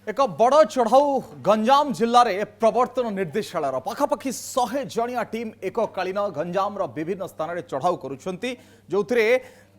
एक बड़ चढ़ाऊ गंजाम जिले में प्रवर्तन निर्देशालय पाखापाखि 100 जणिया टीम एककालीन गंजाम विभिन्न स्थान में चढ़ाऊ करुंच जो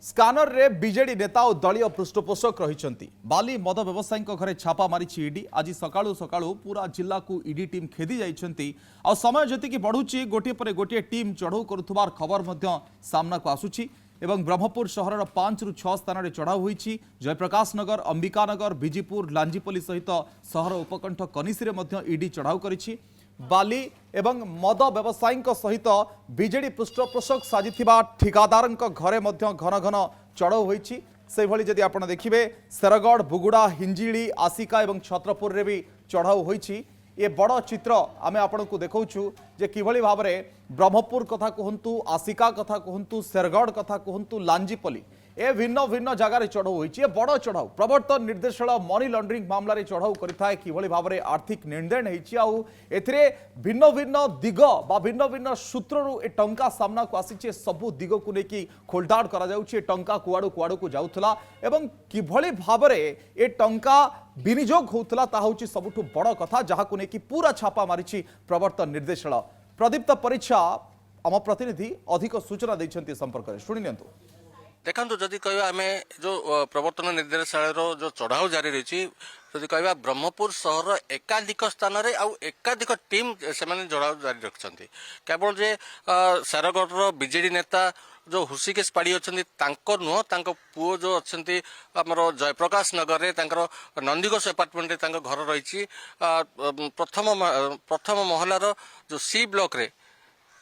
स्कानर रे बीजेडी नेता और दलीय पृष्ठपोषक रही बाली मद व्यवसायी घरे छापा मारी ईडी आज सकाळु सकाळु पूरा जिला को ईडी टीम खेदी जाइछंती आ समय जतिकी बढ़ुची गोटे पर गोटे टीम चढ़ाऊ करुथबार खबर मध्य सामना को आसुची एवं ब्रह्मपुर सहर 5 रु 6 स्थान में चढ़ाऊ होईची जयप्रकाश नगर अंबिकानगर बिजीपुर लांजीपल्ली सहित सहर उपकंठ कनिसी में ईडी चढ़ाऊ करिछि बाली एवं मद व्यवसायी सहित बीजेडी पृष्ठपोषक साजिथिबा ठिकादार घरे घन घन चढ़ाऊ होईछि से भली जदि आपण देखिबे सेरगढ़ बुगुड़ा हिंजिली आसिका एवं छत्रपुर रे भी चढ़ाऊ होईछि ये बड़ चित्र आमे आपण को देखौछु जे किभली भाव में ब्रह्मपुर कथा कहतु आसिका कथा कहतु सेरगढ़ कथा कहतु लांजीपल्ली ए भिन्न भिन्न जगार चढ़ाऊ होईछि बड़ चढ़ाऊ प्रवर्तन निर्देशालय मनी लॉन्ड्रिंग मामला रे चढ़ाऊ करिथाय किभली भाव में आर्थिक निर्णय होईछि आउ एथिरे भिन्न भिन्न दिग बा भिन्न भिन्न सूत्ररु ए टंका सामना को आसीछि सबु दिग को लेकी खोलताड़ करा जाउछि टंका कुआडू कुआडू को जाउथला एवं किभली भाव में ए टंका विनियोग होउथला ता होउछि सबुठु बड़ कथा जहा को लेकी पूरा छापा मारिछि प्रवर्तन निर्देशालय प्रदीप्त परीक्षा आम प्रतिनिधि अधिक सूचना दैछन्ति संपर्क रे सुनि नियंतु देखो जदि कह आम जो प्रवर्तन निर्देशालय जो चढ़ाऊ जारी रही जदि कह ब्रह्मपुर सहर एकाधिक स्थान एकाधिक टीम से चढ़ाऊ जारी रखिंट केवल जे सेरगढ़ बीजेडी नेता जो हुसिकेश पाड़ी अच्छा नुह पुओ जो अच्छा आमर जयप्रकाश नगर में नंदीघोष अपार्टमेंट घर रही प्रथम महलार जो सी ब्लॉक रे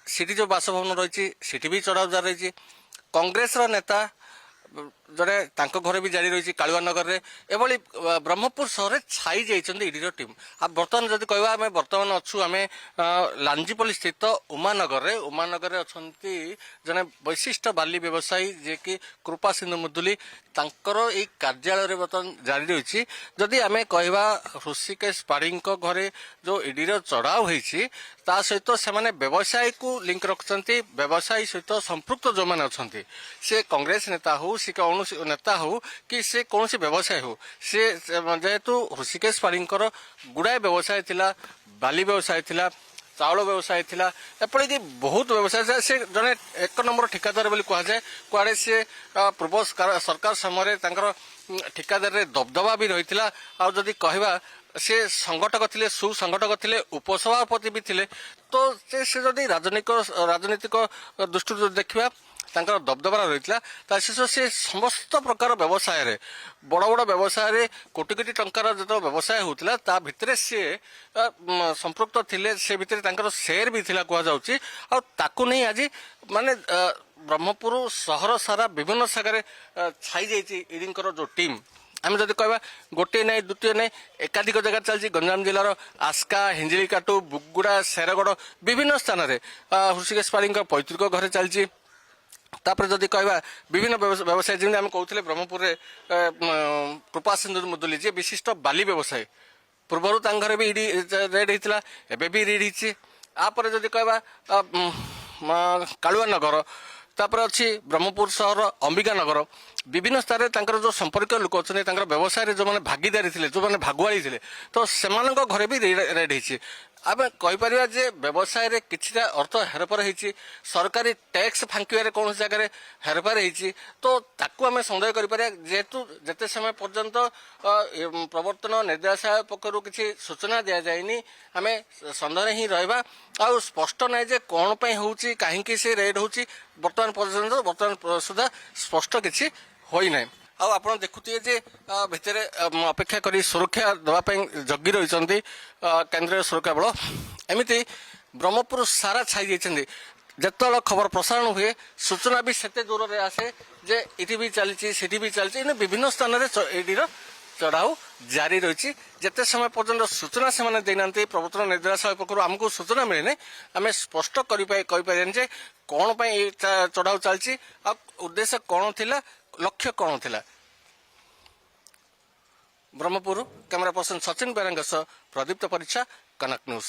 सिटी जो बासभवन रही भी चढ़ाऊ जारी रही कांग्रेस नेता जड़े घर भी जारी रही कालुआ नगर में एभली ब्रह्मपुर सहर छाई जाइए ईडी टीम आ बर्तमान जब कह आम बर्तमान अच्छु आम लांजीपल्ली स्थित उमानगर अच्छा जड़े वैशिष्ट बाली व्यवसायी जे कि कृपा सिंधु मुदुली यही कार्यालय बर्तमान जारी रही जदि आम कह ऋषिकेश पाढ़ी घरे जो ईडी चढ़ाऊ होती ता सहित से व्यवसाय को लिंक रखुंट व्यवसायी सहित संपृक्त जो मैंने अच्छा सी कांग्रेस नेता हो सी कौन नेता हो कि से कौन व्यवसाय हो सी जेहेतु ऋषिकेश पाढ़ी गुड़ाए व्यवसाय थिला बाली व्यवसाय थिला चाउल व्यवसाय थिला एपरिक बहुत व्यवसाय से जड़े एक नंबर ठिकादार बोली कहुए कुआड़े सी पूर्व सरकार समय ठिकादार रे दबदबा भी रही आदि कहवा से संगठक थे सुसंगठक थे उपसभापति भी थे तो से जदि राजनीतिक दृष्टि देखा दबदबा रही से समस्त प्रकार व्यवसाय रे बड़ बड़ व्यवसाय कोटी कोटी टंकार जो व्यवसाय होता भितर सी संपृक्त थे से भितर शेयर भी थिला कहु नहीं आज माने ब्रह्मपुर सहर सारा विभिन्न शाखार छाई जाइए ईडी जो टीम आम जब कह गोटे ना द्वितीय ना एकाधिक जगह चलती गंजाम जिलार आस्का हिंजिलीकाटू बुगुड़ा सेरगढ़ विभिन्न स्थान में ऋषिकेश पाढ़ी पैतृक घर चलती तापर जदि कह विभिन्न व्यवसाय जमी आम कहते ब्रह्मपुर कृपा सिंधु मुदुली जी विशिष्ट बाली व्यवसायी पूर्वर घर भी ईडी रेड होता एवं भी रीड होपर जदि कह कालुआ नगर तापर अच्छी ब्रह्मपुर सहर अंबिका नगर विभिन्न स्थान में जो संपर्क लोक अच्छा व्यवसाय जो मैंने भागीदारी थे जो मैंने भागुआड़ी थे तो से घर भी रेड होती आम कहीपर जे व्यवसाय रे किसी अर्थ हेरफेर होती सरकारी टैक्स फांकिबार कौन जगह हेरफेर होती तो ताकू आम सन्देह कर जेहेतु जिते समय पर्यंत प्रवर्तन निर्देशालय पक्षर किसी सूचना दि जाए आम सन्देह ही रहा आ स्पष्ट ना जे कौन होची कहीं से रेड होची बर्तमान पर्यंत बर्तमान सुधा स्पष्ट किसी होना आप देखुए जे भितर अपेक्षा करी सुरक्षा देवाई जगी रही केंद्रीय सुरक्षा बल एमती ब्रह्मपुर सारा छाई जाइए जिते खबर प्रसारण हुए सूचना भी सेते दूर रे आसे जे इटी भी चलती सिटी भी चलती विभिन्न स्थान में ईडी चढ़ाऊ जारी रही जिते समय पर्यटन सूचना से देना प्रवर्तन निर्देशालय पक्ष आमको सूचना मिलने आम स्पष्ट करें कौन चढ़ाऊ चलती उद्देश्य कौन थिला लक्ष्य कौन थिला। ब्रह्मपुर कैमरा पर्सन सचिन बेरांग प्रदीप्त परीक्षा कनक न्यूज।